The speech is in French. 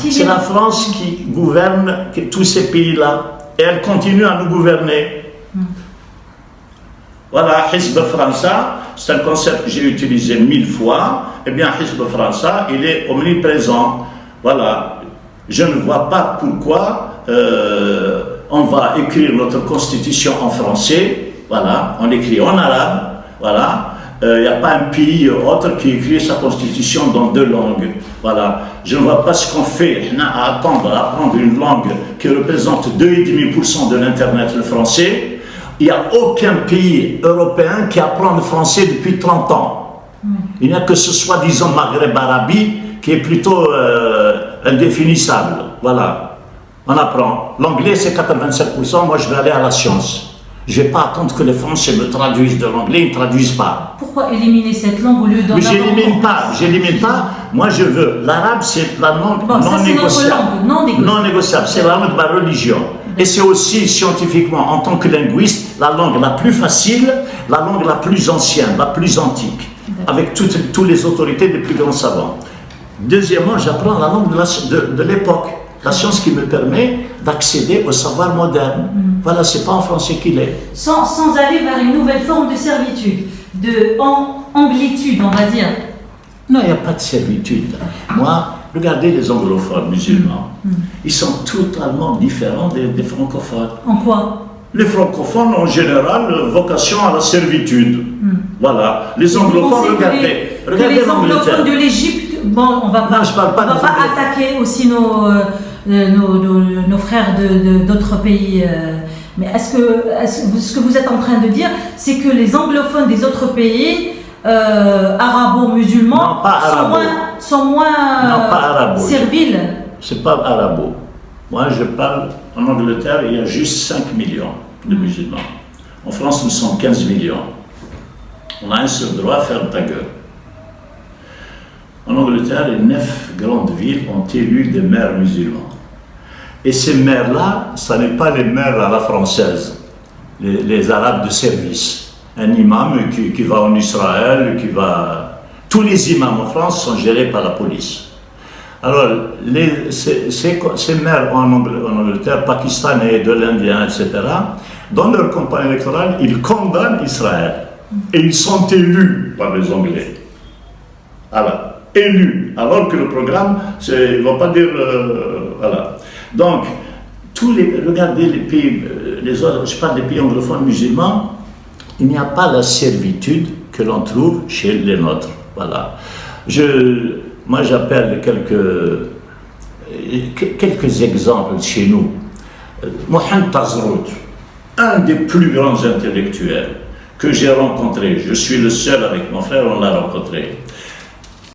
C'est la France qui gouverne tous ces pays-là. Et elle continue à nous gouverner. Voilà, Hizb França, c'est un concept que j'ai utilisé 1000 fois. Eh bien, Hizb França, il est omniprésent. Voilà. Je ne vois pas pourquoi on va écrire notre constitution en français. Voilà, on écrit en arabe. Voilà. Il n'y a pas un pays autre qui écrit sa constitution dans 2 langues. Voilà. Je ne vois pas ce qu'on fait à attendre à apprendre une langue qui représente 2,5% de l'Internet, le français. Il n'y a aucun pays européen qui apprend le français depuis 30 ans. Il n'y a que ce soi-disant Maghreb Arabie qui est plutôt indéfinissable. Voilà. On apprend. L'anglais, c'est 87%. Moi, je vais aller à la science. Je ne vais pas attendre que les Français me traduisent de l'anglais, ils ne traduisent pas. Pourquoi éliminer cette langue au lieu d'en avoir? J'élimine pas. Moi, je veux. L'arabe, c'est la langue non négociable. Non négociable. C'est la langue de ma religion. Et c'est aussi, scientifiquement, en tant que linguiste, la langue la plus facile, la langue la plus ancienne, la plus antique, avec toutes les autorités des plus grands savants. Deuxièmement, j'apprends la langue de l'époque. La science qui me permet d'accéder au savoir moderne. Voilà, c'est pas en français qu'il est. Sans aller vers une nouvelle forme de servitude, de anglitude, on va dire. Non, il n'y a pas de servitude. Moi, regardez les anglophones musulmans. Ils sont totalement différents des francophones. En quoi? Les francophones, en général, vocation à la servitude. Voilà. Les anglophones, regardez les anglophones de l'Égypte, bon, on va pas attaquer aussi nos frères d'autres pays. Mais est-ce que ce que vous êtes en train de dire, c'est que les anglophones des autres pays arabo-musulmans sont moins serviles? C'est pas arabo. Moi, je parle, en Angleterre, il y a juste 5 millions de musulmans. En France, nous sommes 15 millions. On a un seul droit, ferme ta gueule. En Angleterre, les 9 grandes villes ont élu des maires musulmans. Et ces maires-là, ce n'est pas les maires à la française, les arabes de service. Un imam qui va en Israël, tous les imams en France sont gérés par la police. Alors, ces maires en Angleterre, pakistanais, de l'Indien, etc., dans leur campagne électorale, ils condamnent Israël. Et ils sont élus par les Anglais. Alors, élus. Alors que le programme, il ne va pas dire... voilà. Donc, regardez les pays, les autres, je parle des pays anglophones musulmans, il n'y a pas la servitude que l'on trouve chez les nôtres. Voilà. Moi, j'appelle quelques exemples chez nous. Mohamed Tazrout, un des plus grands intellectuels que j'ai rencontré, je suis le seul avec mon frère, on l'a rencontré.